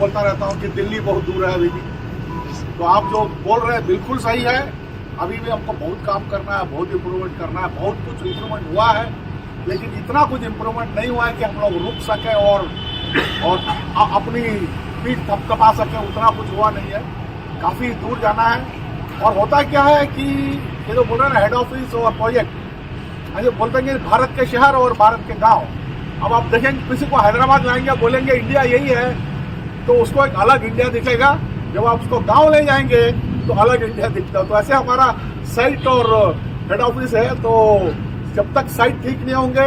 बोलता रहता हूँ कि दिल्ली बहुत दूर है अभी भी। तो आप जो बोल रहे हैं बिल्कुल सही है, अभी भी हमको बहुत काम करना है, बहुत इम्प्रूवमेंट करना है। बहुत कुछ इम्प्रूवमेंट हुआ है, लेकिन इतना कुछ इम्प्रूवमेंट नहीं हुआ है कि हम लोग रुक सकें और अपनी पीठ थपथपा सकें, उतना कुछ हुआ नहीं है। काफ़ी दूर जाना है। और होता क्या है कि ये तो बोल रहे हैं ना हेड ऑफिस और प्रोजेक्ट, ये बोलते हैं भारत के शहर और भारत के गांव। अब आप देखेंगे किसी को हैदराबाद लाएंगे, बोलेंगे इंडिया यही है, तो उसको एक अलग इंडिया दिखेगा। जब आप उसको गांव ले जाएंगे तो अलग इंडिया दिखता है। तो ऐसे हमारा साइट और हेड ऑफिस है, तो जब तक साइट ठीक नहीं होंगे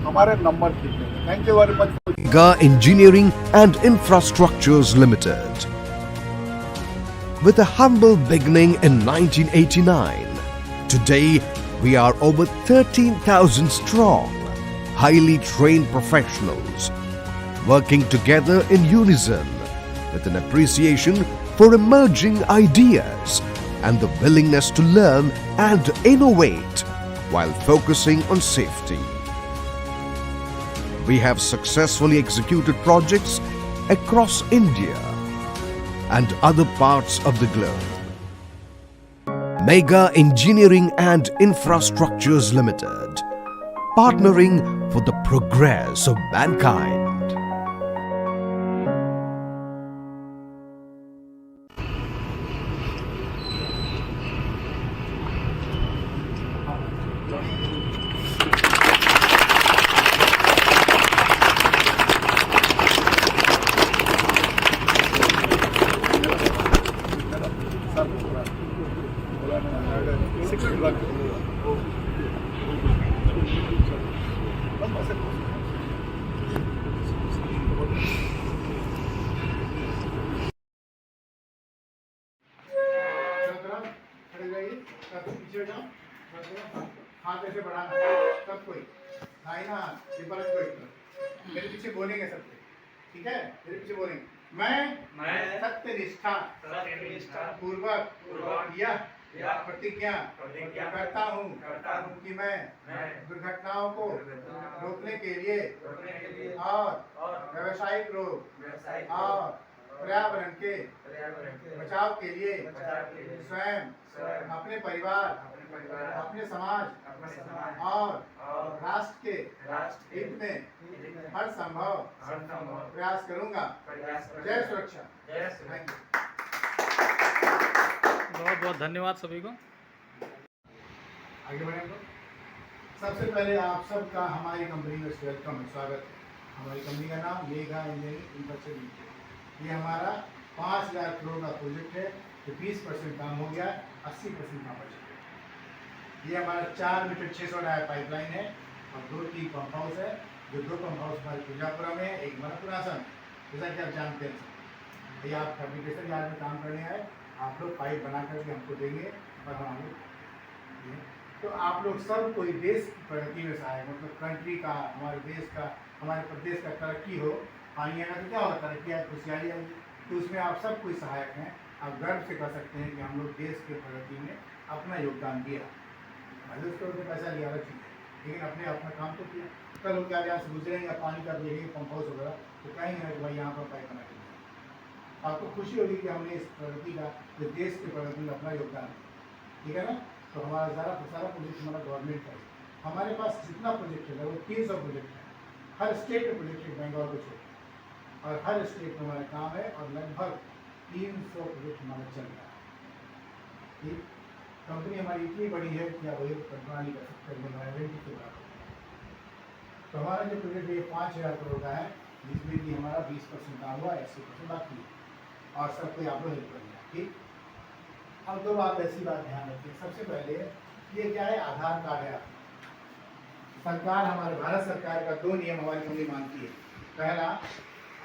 हमारे नंबर ठीक नहीं होंगे। Thank you very much. Mega Engineering and Infrastructures Limited. With a humble beginning in 1989, today we are over 13,000 strong, highly trained professionals working together in unison with an appreciation for emerging ideas and the willingness to learn and innovate while focusing on safety. We have successfully executed projects across India and other parts of the globe. Mega Engineering and Infrastructures Limited, partnering for the progress of mankind. हाथ ऐसे बढ़ाना सब कोई दाहिना हाथ ये पलट कोई मेरे पीछे बोलेंगे सबसे, ठीक है? मेरे पीछे बोलेंगे, मैं सत्यनिष्ठा पूर्वक यह प्रतिज्ञा करता हूँ कि मैं दुर्घटनाओं को रोकने के लिए और व्यावसायिक रोग और पर्यावरण के बचाव के लिए स्वयं, अपने परिवार, अपने समाज और राष्ट्र के हित में हर संभव प्रयास करूंगा। जय सुरक्षा। Thank you. बहुत बहुत धन्यवाद सभी को। आगे बढ़े हम लोग। सबसे पहले आप सबका हमारी कंपनी में वेलकम है, स्वागत है। हमारी कंपनी का नाम मेगा इंजीनियरिंग इंफ्रास्ट्रक्चर लिमिटेड। ये हमारा 5,00,000 करोड़ का प्रोजेक्ट है, जो 20% काम हो गया, 80% काम बचा है। ये हमारा 4 मीटर 600 डाया पाइपलाइन है और 2-3 पंप हाउस है, जो 2 पंप हाउस हमारे पूजापुरा में, एक मरपुरासन, जैसा कि आप जानते हैं। ये आप फैब्रिकेशन यार्ड में काम करने आए, आप लोग पाइप बना करके हमको देंगे और हम लोग, तो आप लोग सब कोई देश की प्रगति में सहायक, मतलब कंट्री का, हमारे देश का, हमारे प्रदेश का तरक्की हो। पानी आएगा तो क्या होगा, तरक्की आए, खुशहाली आएगी। तो उसमें आप सब कोई सहायक हैं। आप गर्व से कह सकते हैं कि हम लोग देश के प्रगति में अपना योगदान दिया। भले उसके ऊपर पैसा लिया अलग चीज़ है, लेकिन अपने अपना काम तो किया। कल लोग क्या यहाँ से गुजरेंगे या पानी का देखेंगे पंप हाउस वगैरह, तो कहेंगे ना कि भाई यहाँ पर पाइप बना के दिया। आपको खुशी होगी कि हमने इस प्रगति का, इस देश की प्रगति में अपना योगदान दिया, ठीक है ना? तो हमारा सारा प्रोजेक्ट हमारा गवर्नमेंट का है। हमारे पास जितना प्रोजेक्ट है लगभग 300 प्रोजेक्ट है। हर स्टेट में प्रोजेक्ट है, बेंगलोर को छोड़, और हर स्टेट में हमारा काम है, और लगभग 300 प्रोजेक्ट हमारा चल रहा है। ठीक, कंपनी हमारी इतनी बड़ी है कि आप वही कल्पना नहीं कर सकते के बात। तो हमारा जो प्रोजेक्ट है 5,000 करोड़ का है, जिसमें कि हमारा 20% काम हुआ, 80% बाकी है, और सब कोई आप लोग हेल्प कर दिया। ठीक, अब 2 बात ऐसी बात ध्यान रखिए। सबसे पहले ये क्या है, आधार कार्ड है। सरकार, हमारे भारत सरकार का 2 नियम हमारी कंपनी मानती है। पहला,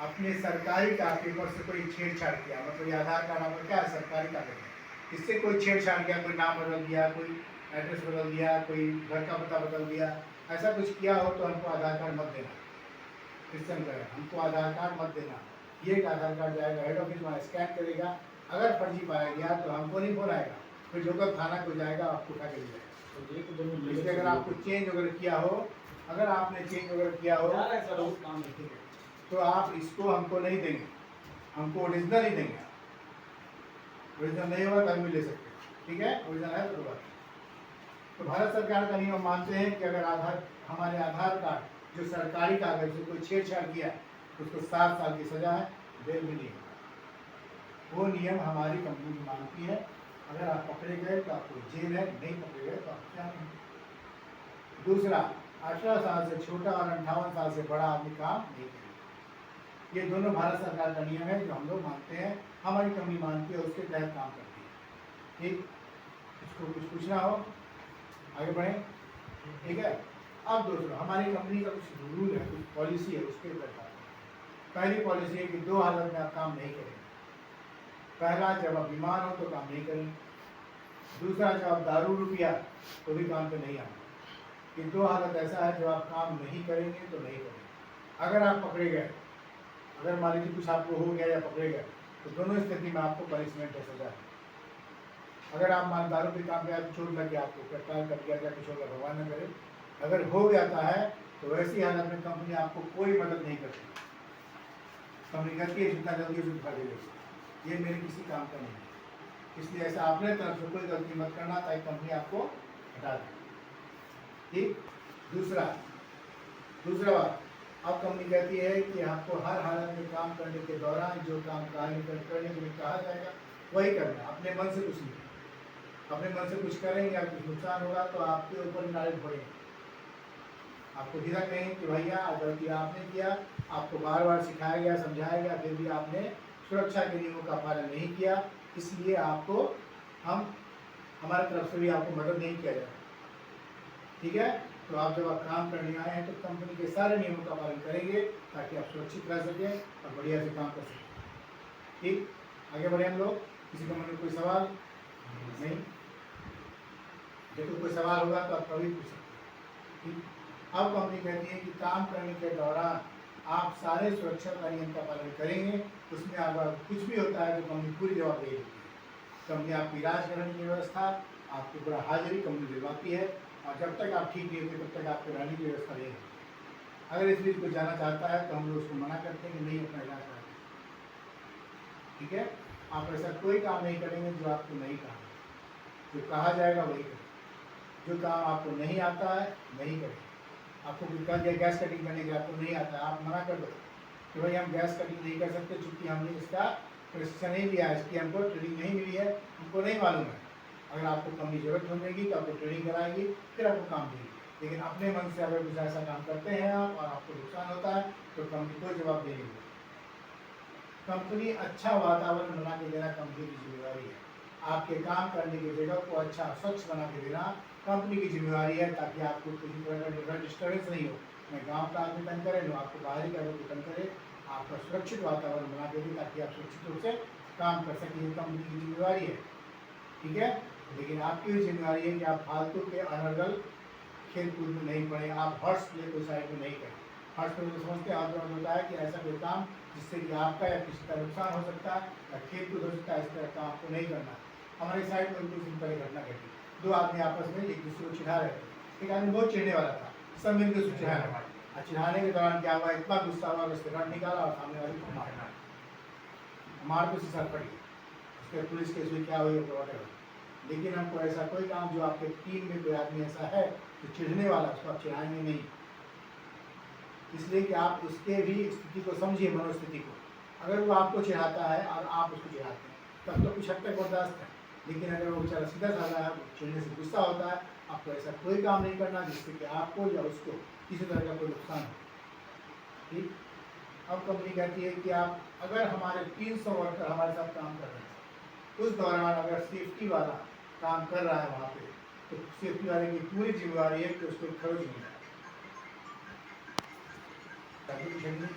अपने सरकारी डॉक्यूमेंट से कोई छेड़छाड़ किया, मतलब ये आधार कार्ड आपका क्या है, सरकारी कागज है, इससे कोई छेड़छाड़ किया, कोई नाम बदल दिया, कोई एड्रेस बदल दिया, कोई घर का पता बदल दिया, ऐसा कुछ किया हो तो हमको आधार कार्ड मत देना। क्वेश्चन करें, हमको आधार कार्ड मत देना। ये एक आधार कार्ड जाएगा हेड ऑफिस में, स्कैन करेगा, अगर फर्जी पाया गया तो हमको नहीं फोन आएगा, फिर जोकर थाना को जाएगा, आपको उठा के ले जाएगा। इसलिए अगर आपको चेंज वगैरह किया हो, अगर आपने चेंज वगैरह किया हो तो आप इसको हमको नहीं देंगे। हमको ओरिजिनल ही देंगे। ओरिजिनल नहीं होगा तभी ले सकते हैं, ठीक है, ओरिजिनल है तो बात। तो भारत सरकार का नियम मानते हैं कि अगर हमारे आधार कार्ड जो सरकारी कागज से कोई छेड़छाड़ किया तो उसको 7 साल की सजा है, जेल भी नहीं होगा। वो नियम हमारी कंपनी मानती है। अगर आप पकड़े गए तो आपको जेल है, नहीं पकड़े गए तो आपको क्या नहीं। दूसरा, 18 साल से छोटा और 58 साल से बड़ा आदमी काम नहीं करेगा। ये दोनों भारत सरकार का नियम है जो हम लोग मानते हैं, हमारी कंपनी मानती है, उसके तहत काम करती है। ठीक, इसको कुछ पूछना हो आगे बढ़े, ठीक है। अब दोस्तों, हमारी कंपनी का कुछ रूल है, कुछ पॉलिसी है, उसके ऊपर बात है। पहली पॉलिसी है कि 2 हालत में आप काम नहीं करेंगे। पहला, जब आप बीमार हो तो काम नहीं करेंगे। दूसरा, जब आप दारू रुपया तो भी काम पे नहीं आना। ये 2 हालत ऐसा है जो आप काम नहीं करेंगे तो नहीं करेंगे। अगर आप पकड़े गए, अगर मान लीजिए कुछ आपको हो गया या पकड़े गए, तो दोनों स्थिति में आपको पनिशमेंट है, सजा है। अगर आप मान दारू के काम पे आप चोट लग गया, आपको पेट्रोल कर दिया, कुछ होगा, भगवान न करे, अगर हो जाता है तो वैसी हालत में कंपनी आपको कोई मदद नहीं करती। कंपनी कहती है जितना जल्दी उसे उठा दे, ये मेरे किसी काम का नहीं है। इसलिए ऐसा अपने तरफ से कोई गलती मत करना ताकि कंपनी आपको हटा दे। ठीक। दूसरा बात, अब कंपनी कहती है कि आपको हर हालत में काम करने के दौरान जो काम करने के लिए कहा जाएगा वही करना, अपने मन से कुछ नहीं। अपने मन से कुछ करेंगे और कुछ नुकसान होगा तो आपके ऊपर नाराज पड़ेंगे। आपको सीधा कहेंगे कि भैया गलती आपने किया, आपको बार बार सिखाया गया, समझाया गया, फिर भी आपने सुरक्षा के नियमों का पालन नहीं किया, इसलिए आपको हमारे तरफ से भी आपको मदद नहीं किया जाएगा। ठीक है। तो आप जब आप काम करने आए हैं तो कंपनी के सारे नियमों का पालन करेंगे ताकि आप सुरक्षित रह सकें और बढ़िया से काम कर सकें। ठीक, आगे बढ़े हम लोग। किसी का मन में कोई सवाल नहीं? देखो, कोई सवाल होगा तो आप कभी पूछ सकते हैं। ठीक। अब कंपनी कहती है कि काम करने के दौरान आप सारे सुरक्षा का नियम का पालन करेंगे। उसमें अगर कुछ भी होता है तो कंपनी पूरी जवाबदेही लेती है। कंपनी आपकी इलाज कराने की व्यवस्था, आपकी पूरा हाजिरी कंपनी दिलवाती है, और जब तक आप ठीक नहीं होते तब तक आपको रहने की व्यवस्था नहीं है। अगर इस बीच कोई जाना चाहता है तो हम लोग उसको मना करते हैं कि नहीं अपना इलाज कराते। ठीक है। आप ऐसा कोई काम नहीं करेंगे जो आपको नहीं कहा, जो कहा जाएगा वही करें। जो काम आपको नहीं आता है नहीं करें। आपको कहा गया गैस कटिंग करने के आपको नहीं आता है, आप मना कर दो कि भाई हम गैस कटिंग नहीं कर सकते चूँकि हमने इसका प्रशिक्षण नहीं लिया है, इसकी हमको ट्रेनिंग नहीं मिली है, हमको नहीं मालूम है। अगर आपको कंपनी जरूरत होगी तो आपको ट्रेनिंग कराएगी, फिर आपको काम देगी। लेकिन अपने मन से अगर कुछ ऐसा काम करते हैं आप और आपको नुकसान होता है तो कंपनी को जवाब देगी। कंपनी अच्छा वातावरण बना के देना कंपनी की जिम्मेदारी है। आपके काम करने की जगह को अच्छा स्वच्छ बना के देना कंपनी की जिम्मेदारी है, ताकि आपको किसी तरह का डिस्टर्बेंस नहीं हो। मैं गांव का आदमी तंग करे, न आपको बाहरी का आदमी तंग करे, आपका सुरक्षित वातावरण बना के दे ताकि आप सुरक्षित रूप से काम कर सकें। ये कंपनी की जिम्मेदारी है। ठीक है। लेकिन आपकी भी जिम्मेदारी है कि आप फालतू के अनर्गल खेल कूद में नहीं पड़े, आप हर्ष प्ले को साइड में नहीं करें। हर्ष प्ले को समझते हैं, और होता है कि ऐसा कोई काम जिससे कि आपका या किसी का नुकसान हो सकता है या खेल कूद हो सकता है, इस तरह का आपको नहीं करना। हमारे साइड में कुछ दिन पहले घटना घटी, 2 आदमी आपस में एक दूसरे को चिढ़ा रहे थे। एक आदमी बहुत चिढ़ने वाला था, सब मिलकर उसको चिढ़ा रहा था। चिढ़ाने के दौरान क्या हुआ, इतना गुस्सा हुआ उसके रन निकाला और सामने वाले को मार तो उसी सर पड़ी। उसके पुलिस केस में क्या हुई वॉटेवर। लेकिन हमको ऐसा कोई काम जो आपके टीम में कोई आदमी ऐसा है जो चिढ़ने वाला, उसको आप चिढ़ाएंगे नहीं। इसलिए कि आप उसके भी स्थिति को समझिए, मनोस्थिति को। अगर वो आपको चिढ़ाता है और आप उसको चिढ़ाते हैं तब तो कुछ हद तक बर्दाश्त है। लेकिन अगर वो बेचारा सीधा साधा है, चिढ़ने से गुस्सा होता है, आपको ऐसा कोई काम नहीं करना जिससे कि आपको या उसको किसी तरह का कोई नुकसान हो। ठीक। अब कंपनी कहती है कि आप अगर हमारे 300 वर्कर हमारे साथ काम कर रहे हैं, उस दौरान अगर सेफ्टी वाला काम कर रहा है वहाँ पे, तो सेफ्टी वाले की पूरी जिम्मेदारी है कि उसको खरोच मिल जाए। जादू की छड़ी,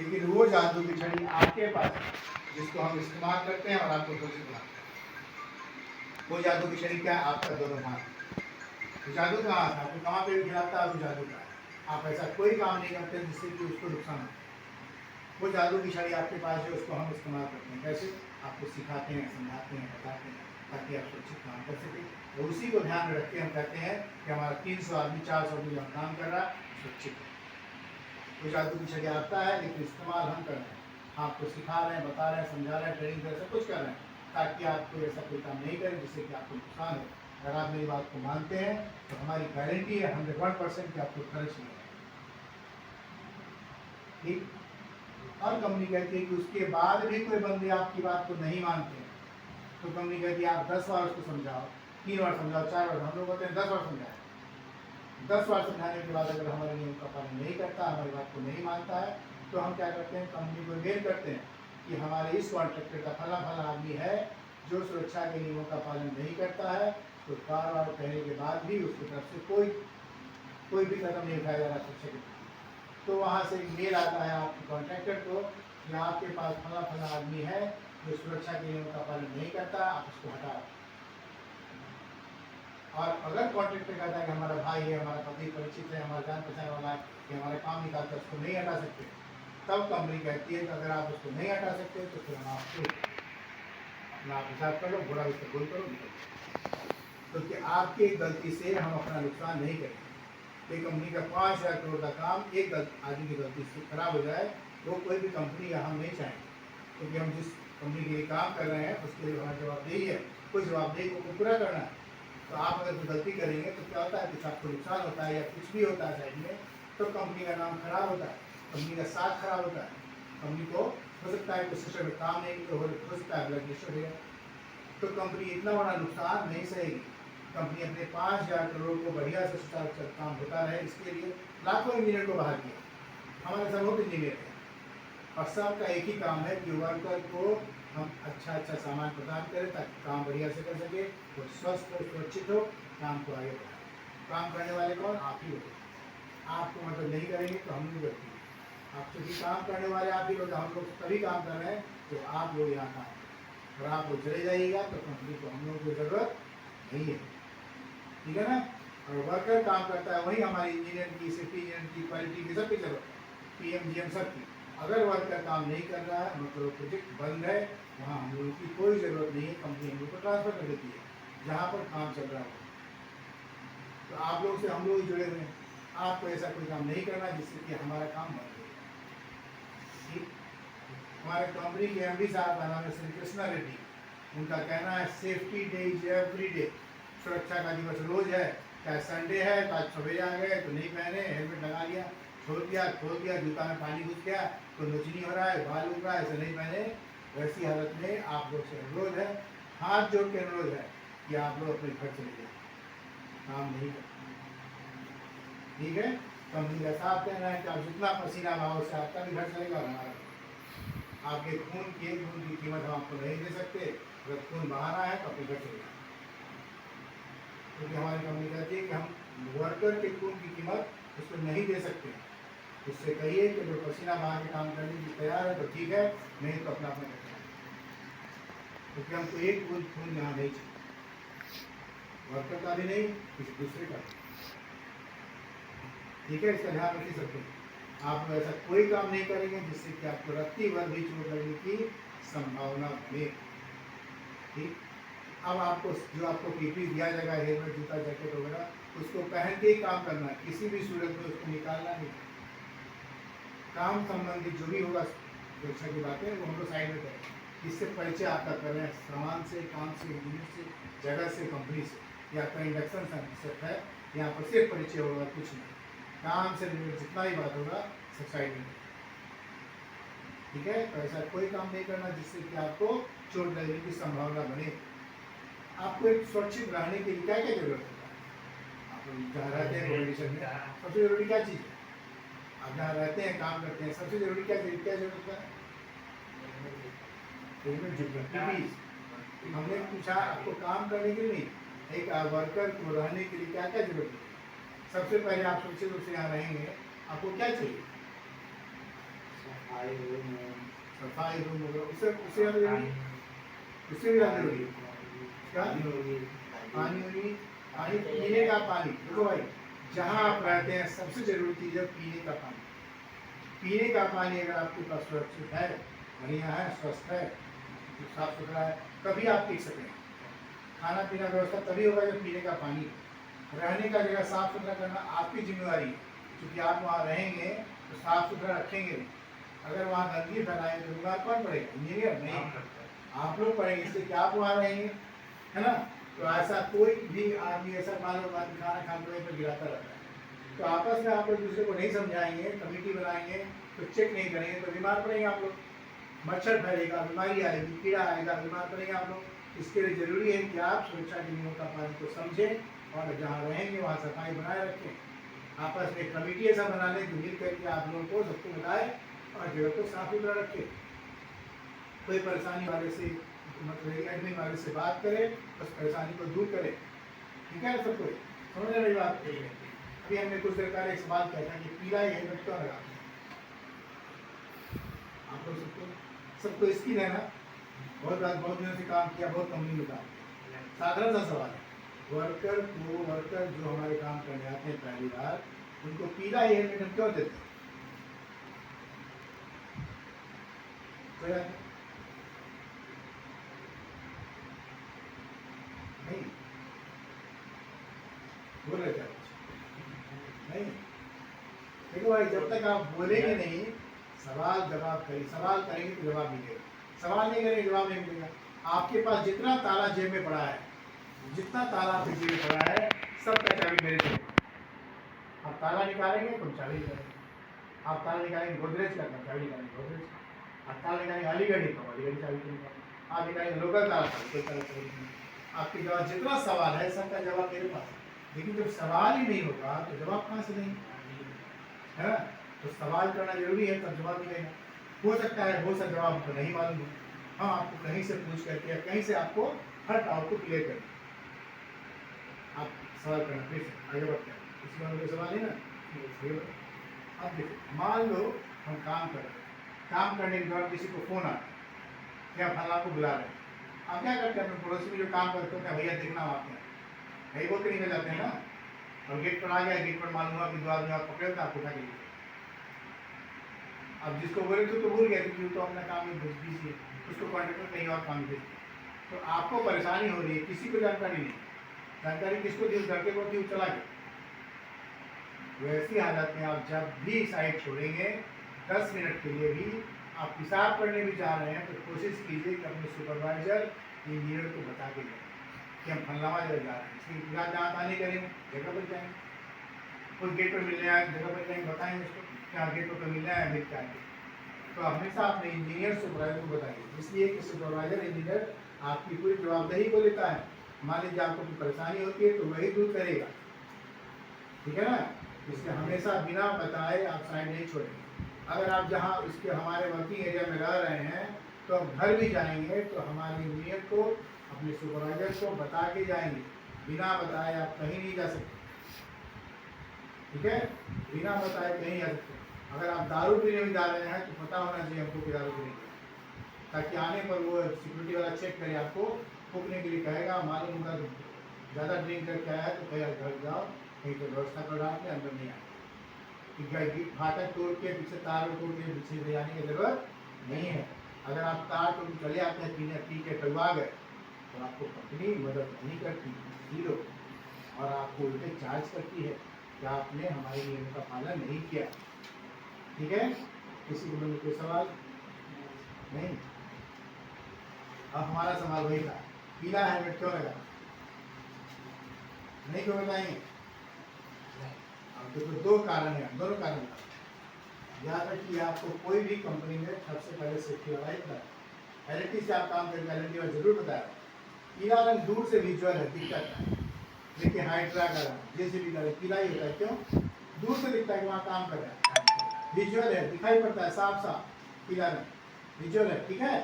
लेकिन वो जादू की छड़ी आपके पास है जिसको हम इस्तेमाल करते हैं और आपको खरोच मिलाते हैं। वो जादू की छड़ी क्या है? आपका दोनों हाथ। तो जादू का हाथ आपको कहाँ पे खिलाता है? वो जादू का है। आप ऐसा कोई काम नहीं करते जिससे कि उसको नुकसान हो। वो जादू की छड़ी आपके पास है, उसको हम इस्तेमाल करते हैं। कैसे? आपको सिखाते हैं, समझाते हैं, बताते हैं ताकि आप सुरक्षित काम कर सकें। और उसी को ध्यान में रख के हम कहते हैं कि हमारा 300 आदमी 400 आदमी काम कर रहा है, सुरक्षित है। वो जादू की छड़ी आता है लेकिन इस्तेमाल हम कर रहे हैं। आपको सिखा रहे हैं, बता रहे हैं, समझा रहे हैं, ट्रेनिंग दे रहे हैं, सब कुछ कर रहे हैं ताकि आप कोई ऐसा कोई काम नहीं करें जिससे कि आपको नुकसान हो। अगर आप मेरी बात को मानते हैं तो हमारी गारंटी है 101% कि आपको खर्च नहीं है। ठीक। और कंपनी कहती है कि उसके बाद भी कोई बंदे आपकी बात को नहीं मानते हैं तो कंपनी कहती है आप 10 बार उसको समझाओ, 3 बार समझाओ, 4 बार, हम लोग कहते हैं 10 बार समझाएं। 10 बार समझाने के बाद अगर हमारे नियम का पालन नहीं करता, हमारी बात को नहीं मानता है तो हम क्या करते हैं, कंपनी को मेल करते हैं कि हमारे इस कॉन्ट्रैक्टर का फला फला आदमी है जो सुरक्षा के नियमों का पालन नहीं करता है। तो बार बार कहने के बाद भी उसकी तरफ से कोई भी कदम नहीं उठाया जा रहा सुरक्षा के प्रति। तो वहाँ से एक मेल आता है आपके कॉन्ट्रैक्टर को कि आपके पास फला फला आदमी है जो सुरक्षा के नियमों का पालन नहीं करता, आप उसको हटाओ। और अगर कॉन्ट्रैक्टर कहता है कि हमारा भाई है, हमारा पति परिचित है, हमारा जान पहचान वाला है कि हमारे काम निकालते उसको नहीं हटा सकते, तब कंपनी कहती है कि अगर आप उसको नहीं हटा सकते तो फिर हम आपको अपना आप हिसाब कर लो, बुरा उसको गोल करो, निकलो। क्योंकि आपकी गलती से हम अपना नुकसान नहीं करेंगे। एक कंपनी का 5,000 करोड़ का काम एक आदमी की गलती से खराब हो जाए वो कोई भी कंपनी या हम नहीं चाहेंगे। क्योंकि हम जिस कंपनी के लिए काम कर रहे हैं उसके लिए हमारा जवाबदेही है, कोई जवाबदेही को पूरा करना है। तो आप अगर कोई गलती करेंगे तो क्या होता है, कुछ आपको नुकसान होता है या कुछ भी होता है साइड में, तो कंपनी का नाम खराब होता है, कंपनी का साथ खराब होता है। कंपनी को हो सकता है कि सिस्टम में काम नहीं हो सकता है ब्लैक लिस्ट हो जाए, तो कंपनी इतना बड़ा नुकसान नहीं सहेगी। कंपनी अपने 5,000 करोड़ को बढ़िया से सुचारू काम होता रहे, इसके लिए लाखों इंजीनियर को बाहर किया। हमारे सब बहुत इंजीनियर हैं और सबका एक ही काम है कि वर्कर को हम अच्छा सामान प्रदान करें ताकि काम बढ़िया से कर सके, वो स्वस्थ हो, सुरक्षित हो, काम को आगे बढ़ाए। काम करने वाले कौन? आप ही लोग। आपको मतलब नहीं करेंगे तो हम नहीं करते। आप चूँकि काम करने वाले आप ही लोग, हम लोग तभी काम कर रहे हैं तो आप लोग यहाँ काम करें। और आप लोग चले जाइएगा तो कंपनी को हम लोगों की ज़रूरत नहीं है, ठीक है ना। और वर्कर काम करता है वही हमारी इंजीनियर की, सेफ्टी इंजीनियर की, क्वालिटी की, सबकी जरूरत है, PMGM सबकी। अगर वर्कर काम नहीं कर रहा है मतलब प्रोजेक्ट बंद है, वहाँ हम लोगों की कोई ज़रूरत नहीं है, कंपनी हम लोग को ट्रांसफर कर देती है जहाँ पर काम चल रहा हो। तो आप लोग से हम लोग ही जुड़े हुए हैं, आपको ऐसा कोई काम नहीं करना जिससे कि हमारा काम बंद हो। ठीक। हमारे कंपनी के MD साहब का नाम है श्री कृष्णा रेड्डी। उनका कहना है safety day is every day. सुरक्षा का दिवस रोज है, चाहे संडे है तो आज सवेरे आ गए तो नहीं पहने, हेलमेट लगा लिया, छोड़ दिया, खोल दिया, जूता में पानी घुस गया, तो नोचनी हो रहा है, बाल उग रहा है, ऐसे नहीं पहने। वैसी हालत में आप लोग से अनुरोध है, हाथ जोड़ के अनुरोध है कि आप लोग अपने घर चले जाए, काम नहीं करते, ठीक है। कंपनी का साफ कहना है कि आप जितना पसीना भाव से आपका भी घर चलेगा और हमारा। आपके खून की कीमत हम आपको नहीं दे सकते, अगर खून बहाना है तो अपने घर चले जाए। क्योंकि हमारी कंपनी कहती है कि हम वर्कर के खून की कीमत उसको नहीं दे सकते। उससे कहिए कि जो पसीना बहा के काम करने की तैयार है तो ठीक है, नहीं तो अपना अपना करना है। क्योंकि हमको एक बूंद खून यहाँ नहीं चाहिए, वर्कर का भी नहीं, किसी दूसरे का भी, ठीक है। इसका ध्यान रखिए सबको। आप ऐसा कोई काम नहीं करेंगे जिससे कि आपको रत्ती भर भी चोट लगने की संभावना बने, ठीक। अब आपको जो आपको PPE दिया जाएगा, हेलमेट, जूता, जैकेट वगैरह, उसको पहन के ही काम करना है, किसी भी सूरत में उसको निकालना नहीं। काम संबंधित जो भी होगा सुरक्षा की बातें वो हम लोग साइड में करें। इससे परिचय आपका कर रहे हैं सामान से, काम से, इंजीनियर से, जगह से, कंपनी से। ये आपका इंडक्शन सेट है, यहाँ पर सिर्फ परिचय होगा, कुछ नहीं। काम से रिलेटेड जितना भी बात होगा सब साइड में, ठीक है। तो ऐसा कोई काम नहीं करना जिससे कि आपको चोट लगने की संभावना बने। आपको एक सुरक्षित रहने के लिए क्या क्या जरूरत है? आप जहाँ रहते हैं कंडीशन में सबसे जरूरी क्या चीज़ है? आप जहाँ रहते हैं, काम करते हैं, सबसे जरूरी क्या जरूरत है? हेलमेट, जूता, PPE। हमने पूछा आपको काम करने के लिए नहीं, एक वर्कर को रहने के लिए क्या क्या जरूरत है? सबसे पहले आप सुरक्षित रूप से यहाँ रहेंगे, आपको क्या चाहिए? सफाई रूम वगैरह, उससे ज़्यादा जरूरी, उससे भी ज़्यादा जरूरी क्या? पानी होगी, पानी, पीने का पानी। देखो भाई, जहाँ आप रहते हैं सबसे जरूरी चीज़ है पीने का पानी। पीने का पानी अगर आपके पास सुरक्षित है, बढ़िया है, स्वस्थ है, साफ सुथरा है, तभी आप पी सकें। खाना पीना व्यवस्था तभी होगा जब पीने का पानी। रहने का जगह साफ सुथरा करना आपकी जिम्मेवारी है, क्योंकि आप वहाँ रहेंगे तो साफ सुथरा रखेंगे। अगर वहाँ गंदगी फैलाएंगे तो बीमार कौन पड़ेगा? इंजीनियर नहीं, आप लोग पड़ेंगे। इसलिए क्या आप वहाँ रहेंगे, है ना? तो ऐसा कोई भी आदमी ऐसा मालूम खाना खाते हुए पर गिराता रहता है। तो आपस में आप एक दूसरे को नहीं समझाएंगे, कमेटी बनाएंगे तो चेक नहीं करेंगे तो बीमार पड़ेंगे आप लोग। मच्छर फैलेगा, बीमारी आएगी, कीड़ा आएगा, बीमार पड़ेंगे आप लोग। इसके लिए जरूरी है कि आप सुरक्षा के नियमों का पालन को समझें और जहाँ रहेंगे वहाँ सफाई बनाए रखें। आपस में कमेटी ऐसा बना लें कि मिल करके आप लोगों को सबको बताए और जगह को साफ सुथरा रखें। कोई परेशानी वाले से मतलब एडमिन वाले से बात करें, उस परेशानी को दूर करें। ठीक है सब कोई समझ रहे बात? अभी हमने कुछ देर पहले एक सवाल किया था कि पीला हेलमेट क्यों लगा? आप लोग सबको स्किन है ना, बहुत दिनों से काम किया, बहुत कंपनी में काम किया। साधारण सा सवाल है, वर्कर जो हमारे काम करने आते हैं पहली बार, उनको पीला हेलमेट हम क्यों देते हैं? नहीं बोल रहे क्या? नहीं देखो भाई, जब तक आप बोलेंगे नहीं, सवाल जवाब करेंगे, सवाल करेंगे तो जवाब मिलेगा, सवाल नहीं करेंगे जवाब नहीं मिलेगा। आपके पास जितना ताला जेब में पड़ा है, जितना ताला आपके जेब में पड़ा है, सब का चाबी मेरे जेब में। आप ताला निकालेंगे तो चाबी निकालेंगे, आप ताला निकालेंगे गोदरेज का चाबी निकालेंगे गोदरेज का, आप ताला निकालेंगे अलीगढ़ का अलीगढ़ चाबी निकालेंगे, आप निकालेंगे लोकल ताला कोई ताला चाबी नहीं। आपके जवाब जितना सवाल है सबका जवाब मेरे पास है। लेकिन जब सवाल ही नहीं होगा तो जवाब कहाँ से देंगे, है ना? तो सवाल करना जरूरी है, तब जवाब मिलेगा। हो सकता है बहुत सा जवाब आपको नहीं मालूम हो, हाँ आपको कहीं से पूछ करके या कहीं से आपको हर डाउट को क्लियर करना, आप सवाल करना फिर से आगे बढ़ते हैं। इसी बात में सवाल है ना। अब देखो, मान लो हम काम कर रहे हैं, काम करने के दौरान किसी को फोन आता है क्या फला को बुला रहे हैं, आप क्या करते हैं? अपने पड़ोसी में जो काम करते हो क्या भैया देखना आप नहीं बोल के निकल जाते हैं ना। और गेट पर आ गया, गेट पर मालूम हुआ कि दो आदमी आप पकड़े तो आप उठा के लिए, अब जिसको बोले तो भूल गया क्योंकि तो अपना काम में बिजी है, उसको कॉन्ट्रेक्टर कहीं और काम दे, तो आपको परेशानी हो रही है, किसी को जानकारी नहीं, जानकारी किसको दी? घर के को दी, चला गया। वैसी हालत में आप जब भी साइट छोड़ेंगे 10 मिनट के लिए भी आप पेशाब करने भी जा रहे हैं तो कोशिश कीजिए कि अपने सुपरवाइजर इंजीनियर को बता के जाए कि हम फलनावा जगह जा रहे हैं, इसकी बिना जहाँ आने करेंगे जगह पर जाएंगे, कोई गेट पर मिलने आए जगह पर जाएंगे, बताएंगे उसको क्या गेट पर मिलना है मिल के आएंगे। तो हमेशा अपने इंजीनियर सुपरवाइजर को बताइए, इसलिए कि सुपरवाइजर इंजीनियर आपकी पूरी जवाबदेही को लेता है। मान लीजिए आपको कोई परेशानी होती है तो वही दूर करेगा, ठीक है ना? इसलिए हमेशा बिना बताए आप साइड नहीं छोड़ेंगे। अगर आप जहाँ इसके हमारे वर्किंग एरिया में रह रहे हैं तो आप घर भी जाएंगे तो हमारे इंजीनियर को अपने सुपरवाइजर को बता के जाएंगे, बिना बताए आप कहीं नहीं जा सकते, ठीक है? बिना बताए कहीं जा सकते। अगर आप दारू पीने में जा रहे हैं तो पता होना चाहिए हमको कि दारू पीने, ताकि आने पर वो सिक्योरिटी वाला चेक करे, आपको फूकने के लिए कहेगा, मालूम होगा तो ज़्यादा ड्रिंक करके आया है तो कहीं घर जाओ, कहीं तो व्यवस्था कर रहा है अंदर नहीं आए, कि फाटक तोड़ के पीछे तार तोड़ के पीछे ले जाने की जरूरत नहीं है। अगर आप तार तोड़ के चले आते हैं पीने पी के टलवा गए तो आपको कंपनी मदद नहीं करती, जीरो, और आपको उल्टे चार्ज करती है कि आपने हमारे नियम का पालन नहीं किया, ठीक है? किसी को कोई सवाल नहीं? अब हमारा सवाल वही था, पीला हेलमेट क्यों लगा? नहीं क्यों बताएंगे? देखो दो कारण है, दोनों कारण याद रखिए। आपको कोई भी कंपनी में सबसे पहले सेफ्टी वाला ही बताया, एलईडी से आप काम करेंगे, एलईडी में जरूर बताया। पीला रंग दूर से विजुअल है, दिखता है, देखिए हाइड्रा का रंग जैसे भी करें पीला ही होता है, क्यों? दूर से दिखता है कि वहाँ काम कर रहा है, विजुअल है, दिखाई पड़ता है साफ साफ, पीला रंग विजुअल है, ठीक है?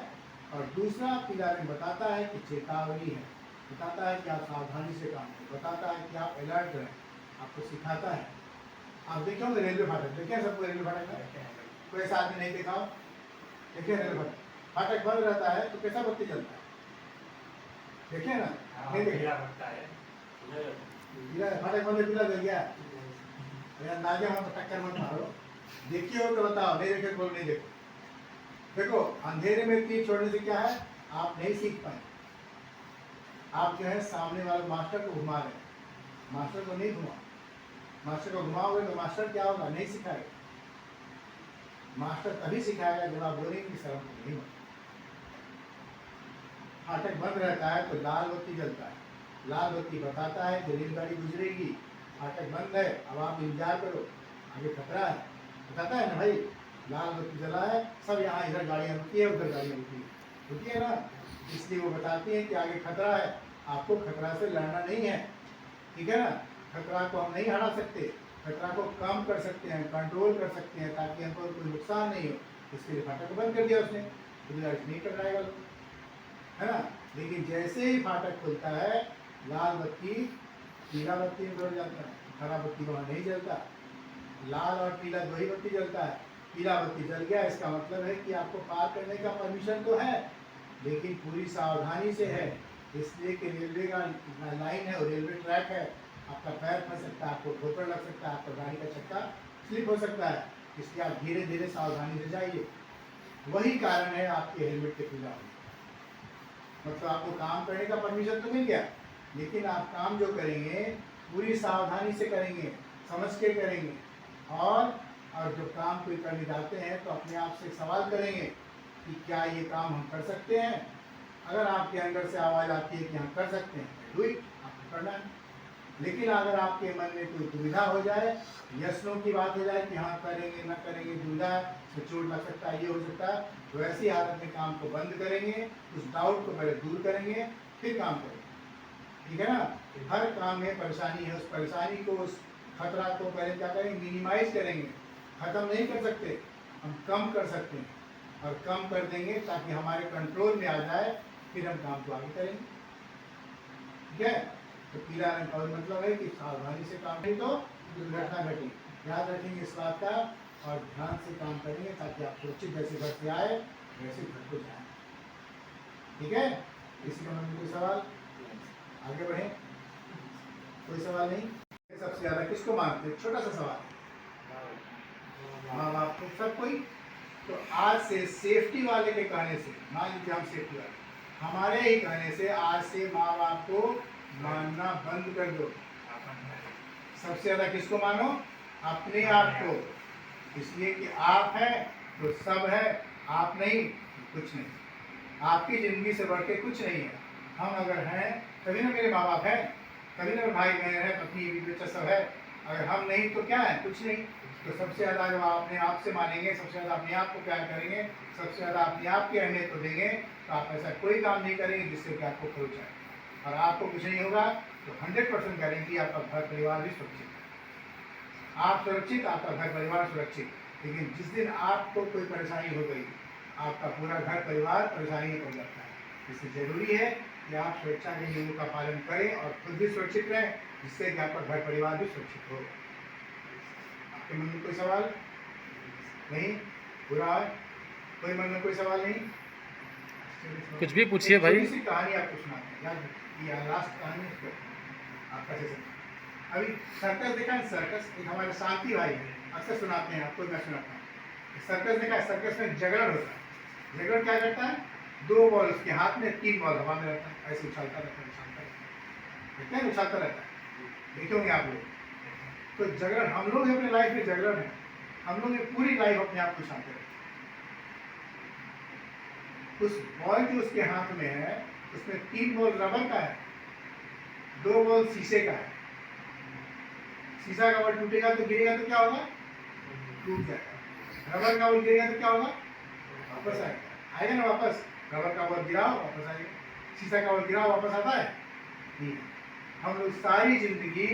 और दूसरा पीला रंग बताता है कि चेतावनी है, बताता है कि आप सावधानी से काम करें, बताता है कि आप अलर्ट रहें, आपको सिखाता है। आप देखे होंगे रेलवे फाटक, देखे सबको रेलवे फाटक में? कोई ऐसा आदमी नहीं देखा हो? देखिए रेलवे फाटक, फाटक बंद रहता है तो कैसा बत्ती जलता है, देखिए ना? नहीं देखिए फाटक बंद पीला जल गया, अंदाजा हो तो टक्कर मत मारो, देखिए हो तो बताओ, नहीं देखे बोल नहीं देखो। देखो अंधेरे में तीर छोड़ने से क्या है, आप नहीं सीख पाए, आप जो है सामने वाले मास्टर को घुमा रहे हैं, मास्टर को नहीं घुमा, मास्टर को घुमाओगे तो मास्टर क्या होगा, नहीं सिखाएगा, मास्टर तभी सिखाएगा जब आप बोलेंगे कि सर हमको नहीं होता। फाटक बंद रहता है तो लाल बत्ती जलता है, लाल बत्ती बताता है कि रेलगाड़ी गुजरेगी, फाटक बंद है, अब आप इंतजार करो, आगे खतरा है, बताता है ना भाई। लाल बत्ती जला है, सब यहाँ इधर गाड़ियाँ रुकी है, उधर गाड़ियाँ रुकी है ना, इसलिए वो बताती है कि आगे खतरा है, आपको खतरा से लड़ना नहीं है, ठीक है ना। खतरा को हम नहीं हरा सकते, खतरा को कम कर सकते हैं, कंट्रोल कर सकते हैं, ताकि हमको कोई नुकसान नहीं हो। इसके लिए फाटक बंद कर दिया उसने, तो नहीं टकराएगा लोग, है ना। लेकिन जैसे ही फाटक खुलता है, लाल बत्ती पीला बत्ती में बदल जाता है, हरा बत्ती वहाँ नहीं जलता, लाल और पीला दो ही बत्ती जलता है। पीला बत्ती जल गया, इसका मतलब है कि आपको पार करने का परमिशन तो है, लेकिन पूरी सावधानी से है, इसलिए कि रेलवे का लाइन है और रेलवे ट्रैक है, आपका पैर फंस सकता है, आपको ठोकर लग सकता है, आपका गाड़ी का चक्का स्लिप हो सकता है, इसलिए आप धीरे धीरे सावधानी से जाइए। वही कारण है आपके हेलमेट के पीला होने, मतलब आपको काम करने का परमिशन तो मिल गया, लेकिन आप काम जो करेंगे पूरी सावधानी से करेंगे, समझ के करेंगे, और जब काम कोई करने जाते हैं तो अपने आप से सवाल करेंगे कि क्या ये काम हम कर सकते हैं। अगर आपके अंदर से आवाज़ आती है कि हम कर सकते हैं, डू इट, आपको करना है। लेकिन अगर आपके मन में कोई दुविधा हो जाए, यस नो की बात हो जाए कि हाँ करेंगे ना करेंगे, दुविधा है, तो चोट लग सकता है, ये हो सकता है, तो ऐसी हालत में काम को बंद करेंगे, उस डाउट को पहले दूर करेंगे, फिर काम करेंगे, ठीक है ना। हर काम में परेशानी है, उस परेशानी को, उस खतरा को पहले क्या करेंगे, मिनिमाइज करेंगे। ख़त्म नहीं कर सकते, हम कम कर सकते हैं, और कम कर देंगे ताकि हमारे कंट्रोल में आ जाए, फिर हम काम को आगे करेंगे, ठीक है। तो पीला रंग का मतलब है कि सावधानी से काम करें तो दुर्घटना घटी, याद रखेंगे इस बात का, और ध्यान से काम करेंगे ताकि आप सुरक्षित जैसे घर से आए वैसे घर को जाए, ठीक है। किसी का मन में कोई सवाल, आगे बढ़े, कोई सवाल नहीं। सबसे ज़्यादा किसको मानते, छोटा सा सवाल, माँ बाप को, सब कोई। तो आज से सेफ्टी वाले के कहने से, मान लीजिए हम सेफ्टी वाले, हमारे ही कहने से आज से माँ बाप को मानना बंद कर दो। सबसे ज्यादा किसको मानो, अपने आप को, इसलिए कि आप है तो सब है, आप नहीं तो कुछ नहीं, आपकी जिंदगी से बढ़ के कुछ नहीं है। हम अगर हैं तभी ना मेरे माँ बाप हैं, तभी ना भाई बहन है, पत्नी बीवी बच्चा सब है, अगर हम नहीं तो क्या है, कुछ नहीं। तो सबसे ज़्यादा जब आप अपने आप से मानेंगे, सबसे ज़्यादा अपने आप को प्यार करेंगे, सबसे ज़्यादा अपने आप की अहमियत को देंगे, तो आप ऐसा कोई काम नहीं करेंगे जिससे कि आपको खरोच आए, और आपको कुछ नहीं होगा तो 100% गारंटी आपका घर परिवार भी सुरक्षित है, आप सुरक्षित, आपका घर परिवार सुरक्षित। लेकिन जिस दिन आपको कोई परेशानी हो गई, आपका पूरा घर परिवार परेशानी में पड़ जाता है। इसलिए ज़रूरी है कि आप सुरक्षा के नियमों का पालन करें और खुद भी सुरक्षित रहें, जिससे कि आपका घर परिवार भी सुरक्षित हो। आपके मन में कोई सवाल नहीं, पूरा है, कोई मन में कोई सवाल नहीं, कुछ भी पूछिए भाई। छोटी सी कहानी आपको सुनाते हैं, याद लास्ट कहानी आपका सेशन। अभी सर्कस देखा है, सर्कस एक हमारे शांति भाई है, अक्सर सुनाते हैं आपको, मैं सुनाता हूँ। सर्कस देखा है, सर्कस में जगड़ होता है। जगड़ क्या करता है, 2 बॉल उसके हाथ में, 3 बॉल हवा में रहता है, ऐसे उछालता रहता है, उछालता रहता है, उछालता रहता है, देखे होंगे आप लोग। तो जगड़ हम लोग अपने लाइफ में जगड़ है, हम लोग पूरी लाइफ अपने आप को उछालते रहते हैं। उस बॉल जो उसके हाथ में है, उसमें 3 बॉल रबर का है, 2 बॉल शीशे का है। शीशा का बॉल टूटेगा तो गिरेगा तो क्या होगा, टूट जाएगा। रबर का बॉल गिरेगा तो क्या होगा, वापस आएगा, आएगा ना वापस। रबर का बॉल गिराओ वापस आएगा, शीशा का बॉल गिराओ वापस आता है नहीं। हम लोग सारी जिंदगी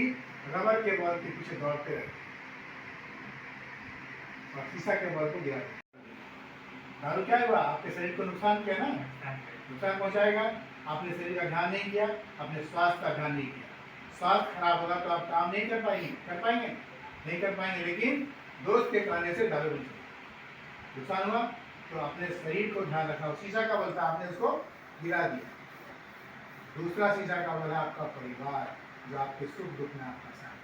रबर के बॉल के पीछे दौड़ते रहते और शीशा के बॉल को गिरा देते। दारू क्या हुआ, आपके शरीर को नुकसान किया ना, नुकसान पहुंचाएगा। आपने शरीर का ध्यान नहीं किया, अपने स्वास्थ्य का ध्यान नहीं किया, स्वास्थ्य खराब होगा तो आप काम नहीं कर पाएंगे, नहीं कर पाएंगे। लेकिन दोस्त के कहने से दारू नहीं, नुकसान हुआ तो अपने शरीर को ध्यान रखा। शीशा का बल था, आपने उसको गिरा दिया। दूसरा शीशा का बल है आपका परिवार, जो आपके सुख दुख में आपका साथ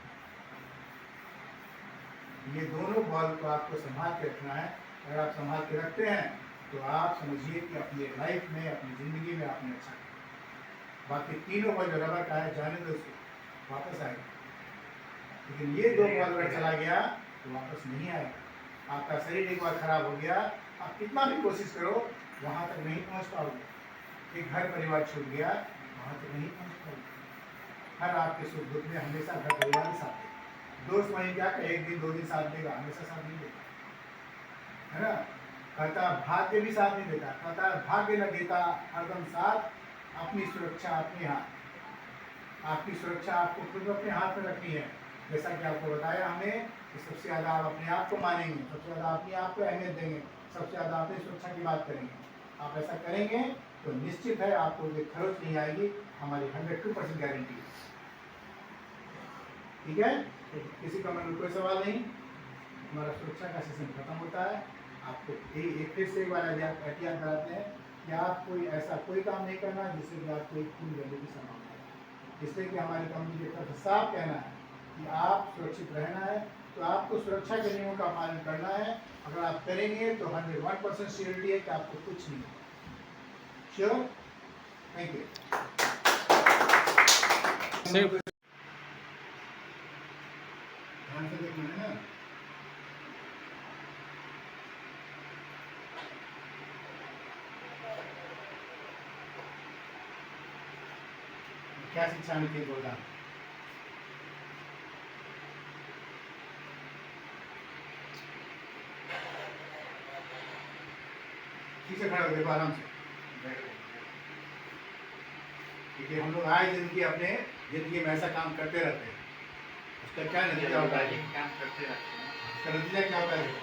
है। ये दोनों बल को आपको संभाल के रखना है। अगर आप संभाल के रखते हैं तो आप समझिए कि अपनी लाइफ में, अपनी ज़िंदगी में आपने अच्छा किया। बाकी तीनों बल जो रबर का है, जाने दो उसको, वापस आएगा। लेकिन ये 2 बल अगर चला गया तो वापस नहीं आएगा। आपका शरीर एक बार खराब हो गया, आप कितना भी कोशिश करो वहाँ तक नहीं पहुँच पाओगे। एक घर परिवार छूट गया, वहाँ तक नहीं पहुँच पाओगे। हर आपके सुख दुख में हमेशा घर परिवार ही साथ देगा। दोस्त वहीं क्या एक दिन 2 दिन साथ देगा, हमेशा साथ नहीं देगा, है ना। कहता भाग्य भी साथ नहीं देता, कहता भाग्य न देता हरदम साथ, अपनी सुरक्षा अपने हाथ। आपकी सुरक्षा आपको खुद अपने हाथ में रखनी है। जैसा कि आपको बताया हमने कि सबसे ज़्यादा आप अपने आप को मानेंगे, सबसे ज़्यादा अपने आप को अहमियत देंगे, सबसे ज़्यादा अपनी सुरक्षा की बात करेंगे। आप ऐसा करेंगे तो निश्चित है आपको कोई खरोच नहीं आएगी, हमारी 102% गारंटी है। ठीक है, किसी का मन में कोई सवाल नहीं। हमारा सुरक्षा का सेशन खत्म होता है। आपको एक फिर से एक बार एहतियात कराते हैं कि आप कोई ऐसा कोई काम नहीं करना जिससे कि आपको एक खून बहने की संभावना है। इसलिए कि हमारी कंपनी की तरफ से साफ कहना है कि आप सुरक्षित रहना है, तो आपको सुरक्षा के नियमों का पालन करना है। अगर आप करेंगे तो 101% श्योरिटी है कि आपको कुछ नहीं होगा। श्योर? Thank you. ध्यान से देखना है ना। क्या शिक्षा मिलती है बोलना? ठीक से खड़ा हो, देखो आराम से। क्योंकि हम लोग आए जिंदगी में ऐसा काम करते रहते हैं, उसका क्या नतीजा होता है? काम करते रहते हैं, उसका नतीजा क्या होता है?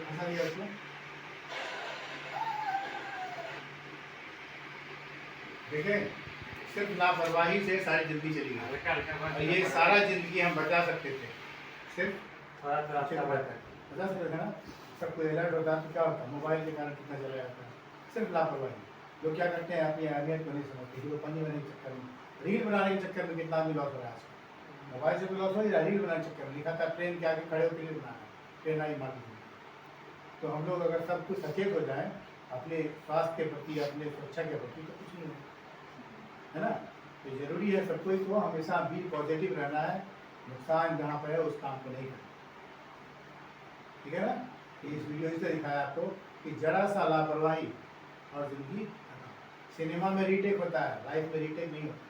फंसा दिया उसको। देखें, सिर्फ लापरवाही से सारी जिंदगी चली गई। ये सारा जिंदगी हम बचा सकते थे, सिर्फ बचा सकते थे ना। सबको अलर्ट होता तो क्या होता, मोबाइल के कारण कितना चला जाता है। सिर्फ लापरवाही। लोग क्या करते हैं, अपनी अहमियत को नहीं समझते, वो पंजे बनाने के चक्कर में, रील बनाने के चक्कर में कितना आदमी लॉस हो रहा है। मोबाइल से भी लॉस हो रहा है, रील बनाने के चक्कर में। लिखा था ट्रेन के आगे खड़े होकर रील बनाना, ट्रेन आई मार दी। तो हम लोग अगर सब कुछ सचेत हो जाए अपने स्वास्थ्य के प्रति, अपने सुरक्षा के प्रति, तो कुछ नहीं होगा, है ना। तो जरूरी है सबको को हमेशा भी पॉजिटिव रहना है। नुकसान जहाँ पर है उस काम को नहीं करना, ठीक है ना। तो इस वीडियो से दिखाया आपको कि जरा सा लापरवाही और जिंदगी खत्म। सिनेमा में रीटेक होता है, लाइफ में रीटेक नहीं होता।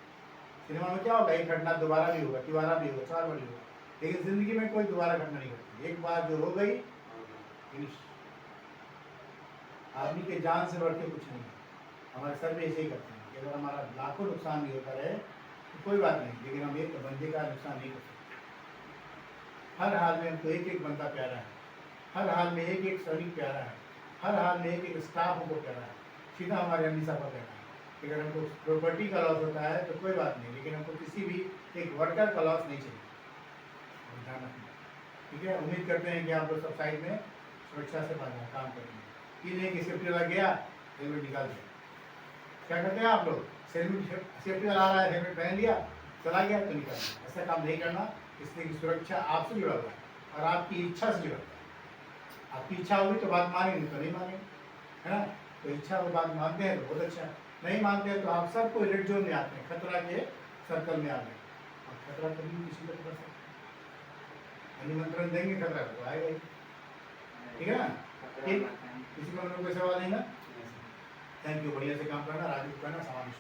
सिनेमा में क्या होगा, एक घटना दोबारा भी होगा, तिबारा भी होगा, 4 बार भी होगा, लेकिन जिंदगी में कोई दोबारा घटना नहीं होती। एक बार जो हो गई फिनिश। आदमी के जान से बढ़ के कुछ नहीं है। हमारे सर में ऐसे ही करते हैं कि अगर हमारा लाखों नुकसान भी होता रहे तो कोई बात नहीं, लेकिन हम एक बंदे का नुकसान नहीं कर सकते। हर हाल में हमको एक एक बंदा प्यारा है, हर हाल में एक एक सैनिक प्यारा है, हर हाल में एक एक स्टाफ हमको प्यारा है। सीधा हमारे अम्मी साहब का प्यारा है। अगर हमको प्रॉपर्टी का लॉस होता है तो कोई बात नहीं, लेकिन हमको किसी भी एक वर्कर का लॉस नहीं चाहिए। ध्यान रखना, ठीक है। उम्मीद करते हैं कि आप लोग सब साइड में सुरक्षा से काम करेंगे। ये नहीं कि सेफ्टी वाला गया हेलमेट निकाल दिया। क्या करते हैं आप लोग, सेफ्टी वाला आ रहा है, हेलमेट पहन लिया, चला गया तो निकाल दिया। ऐसा काम नहीं करना, इसलिए कि सुरक्षा आपसे जुड़ा हुआ है और आपकी इच्छा से जुड़ा हुआ है। आपकी इच्छा होगी तो बात मानेंगे, तो नहीं मानेंगे, है ना। तो इच्छा को बात मानते हैं तो बहुत अच्छा, नहीं मानते हैं तो आप सबको रेड जोन में आते हैं, खतरा के सर्कल में आ गए। और खतरा कभी भी किसी को पकड़ सकते, निमंत्रण देंगे खतरा तो आएगा ही, ठीक है ना। ठीक, किसी को कोई सवाल नहीं ना। थैंक यू, बढ़िया से काम करना, राजू करना, सामान